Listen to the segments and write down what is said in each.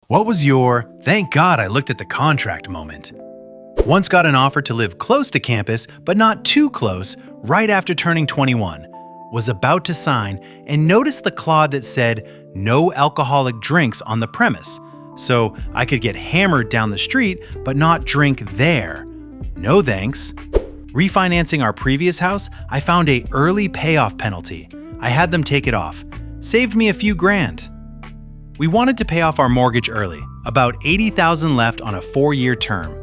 What was your, thank God I looked at the contract moment? Once got an offer to live close to campus, but not too close, right after turning 21. Was about to sign and noticed the clause that said no alcoholic drinks on the premise. So I could get hammered down the street, but not drink there. No thanks. Refinancing our previous house, I found a early payoff penalty. I had them take it off. Saved me a few grand. We wanted to pay off our mortgage early, about $80,000 left on a 4-year term.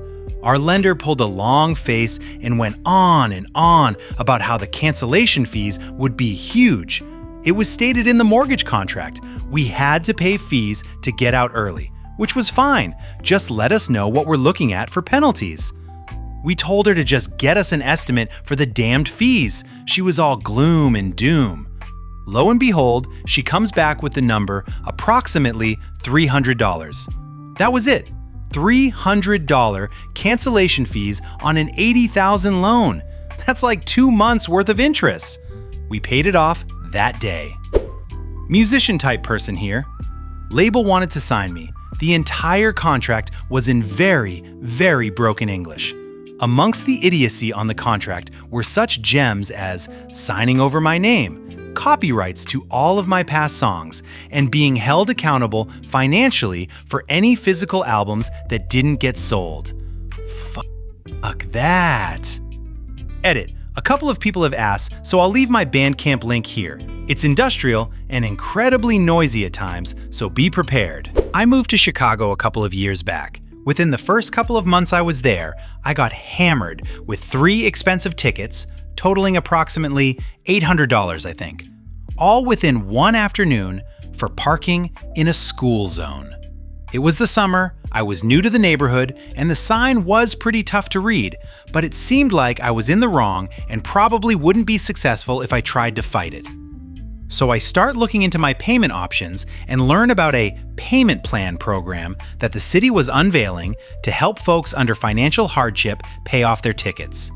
Our lender pulled a long face and went on and on about how the cancellation fees would be huge. It was stated in the mortgage contract. We had to pay fees to get out early, which was fine. Just let us know what we're looking at for penalties. We told her to just get us an estimate for the damned fees. She was all gloom and doom. Lo and behold, she comes back with the number approximately $300. That was it. $300 cancellation fees on an $80,000 loan. That's like 2 months worth of interest. We paid it off that day. Musician type person here. Label wanted to sign me. The entire contract was in very, very broken English. Amongst the idiocy on the contract were such gems as signing over my name, copyrights to all of my past songs, and being held accountable financially for any physical albums that didn't get sold. Fuck that. Edit. A couple of people have asked, so I'll leave my Bandcamp link here. It's industrial and incredibly noisy at times, so be prepared. I moved to Chicago a couple of years back. Within the first couple of months I was there, I got hammered with 3 expensive tickets, totaling approximately $800, I think, all within one afternoon for parking in a school zone. It was the summer, I was new to the neighborhood, and the sign was pretty tough to read, but it seemed like I was in the wrong and probably wouldn't be successful if I tried to fight it. So I start looking into my payment options and learn about a payment plan program that the city was unveiling to help folks under financial hardship pay off their tickets.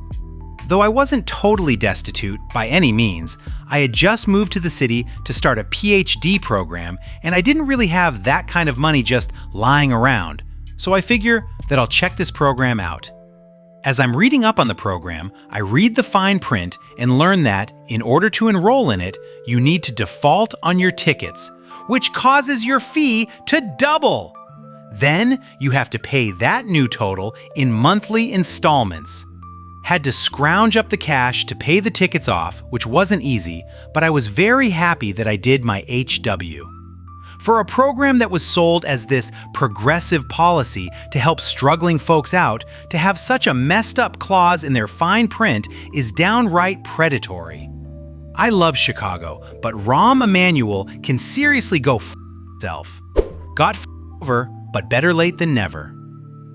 Though I wasn't totally destitute by any means, I had just moved to the city to start a PhD program, and I didn't really have that kind of money just lying around, so I figure that I'll check this program out. As I'm reading up on the program, I read the fine print and learn that, in order to enroll in it, you need to default on your tickets, which causes your fee to double. Then you have to pay that new total in monthly installments. Had to scrounge up the cash to pay the tickets off, which wasn't easy, but I was very happy that I did my HW. For a program that was sold as this progressive policy to help struggling folks out, to have such a messed up clause in their fine print is downright predatory. I love Chicago, but Rahm Emanuel can seriously go himself. Got over, but better late than never.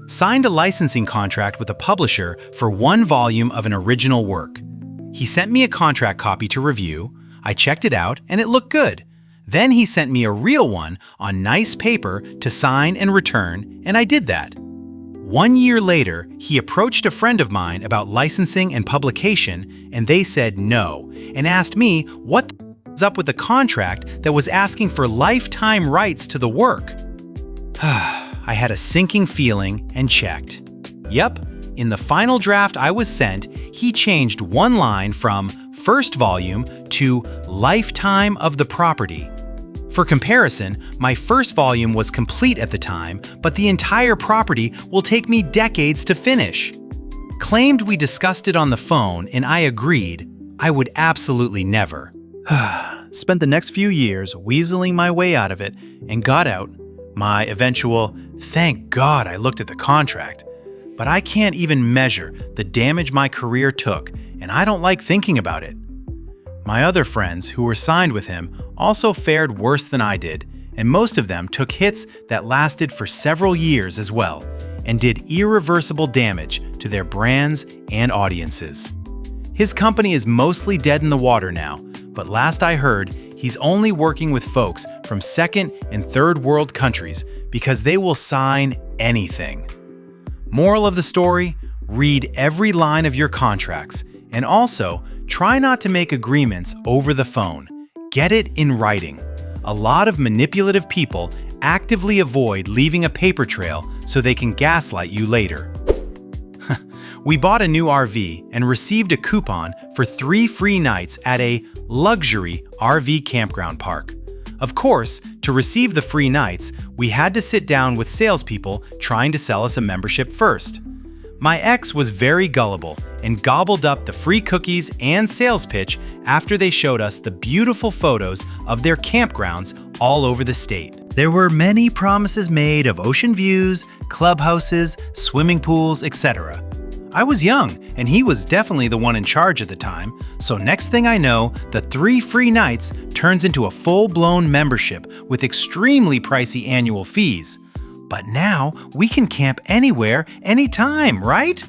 Signed a licensing contract with a publisher for 1 volume of an original work. He sent me a contract copy to review. I checked it out and it looked good. Then he sent me a real one on nice paper to sign and return, and I did that. 1 year later, he approached a friend of mine about licensing and publication, and they said no, and asked me what was up with the contract that was asking for lifetime rights to the work. I had a sinking feeling and checked. Yep, in the final draft I was sent, he changed one line from first volume to lifetime of the property. For comparison, my first volume was complete at the time, but the entire property will take me decades to finish. Claimed we discussed it on the phone and I agreed. I would absolutely never. Spent the next few years weaseling my way out of it and got out. My eventual, thank God I looked at the contract. But I can't even measure the damage my career took, and I don't like thinking about it. My other friends who were signed with him also fared worse than I did, and most of them took hits that lasted for several years as well, and did irreversible damage to their brands and audiences. His company is mostly dead in the water now, but last I heard, he's only working with folks from second and third world countries because they will sign anything. Moral of the story, read every line of your contracts, and also try not to make agreements over the phone. Get it in writing. A lot of manipulative people actively avoid leaving a paper trail so they can gaslight you later. We bought a new RV and received a coupon for 3 free nights at a luxury RV campground park. Of course, to receive the free nights, we had to sit down with salespeople trying to sell us a membership first. My ex was very gullible and gobbled up the free cookies and sales pitch after they showed us the beautiful photos of their campgrounds all over the state. There were many promises made of ocean views, clubhouses, swimming pools, etc. I was young, and he was definitely the one in charge at the time, so next thing I know, the 3 free nights turns into a full-blown membership with extremely pricey annual fees. But now, we can camp anywhere, anytime, right?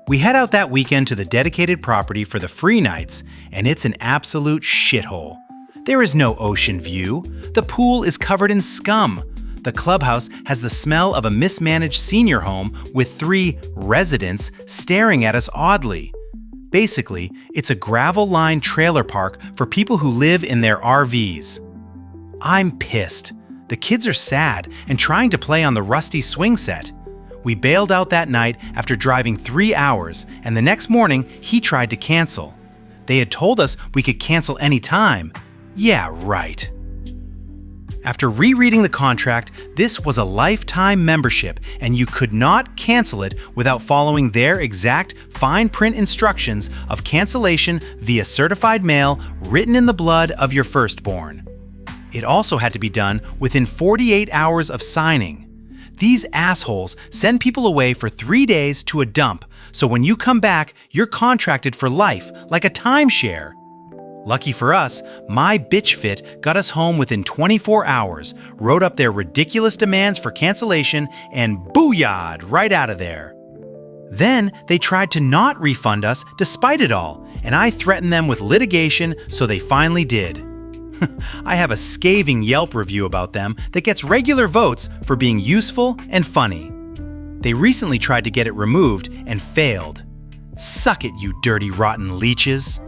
We head out that weekend to the dedicated property for the free nights, and it's an absolute shithole. There is no ocean view. The pool is covered in scum. The clubhouse has the smell of a mismanaged senior home with 3 residents staring at us oddly. Basically, it's a gravel-lined trailer park for people who live in their RVs. I'm pissed. The kids are sad and trying to play on the rusty swing set. We bailed out that night after driving 3 hours, and the next morning, he tried to cancel. They had told us we could cancel any time. Yeah, right. After rereading the contract, this was a lifetime membership, and you could not cancel it without following their exact fine print instructions of cancellation via certified mail written in the blood of your firstborn. It also had to be done within 48 hours of signing. These assholes send people away for 3 days to a dump, so when you come back, you're contracted for life, like a timeshare. Lucky for us, my bitch fit got us home within 24 hours, wrote up their ridiculous demands for cancellation, and booyah'd right out of there. Then they tried to not refund us despite it all, and I threatened them with litigation, so they finally did. I have a scathing Yelp review about them that gets regular votes for being useful and funny. They recently tried to get it removed and failed. Suck it, you dirty, rotten leeches.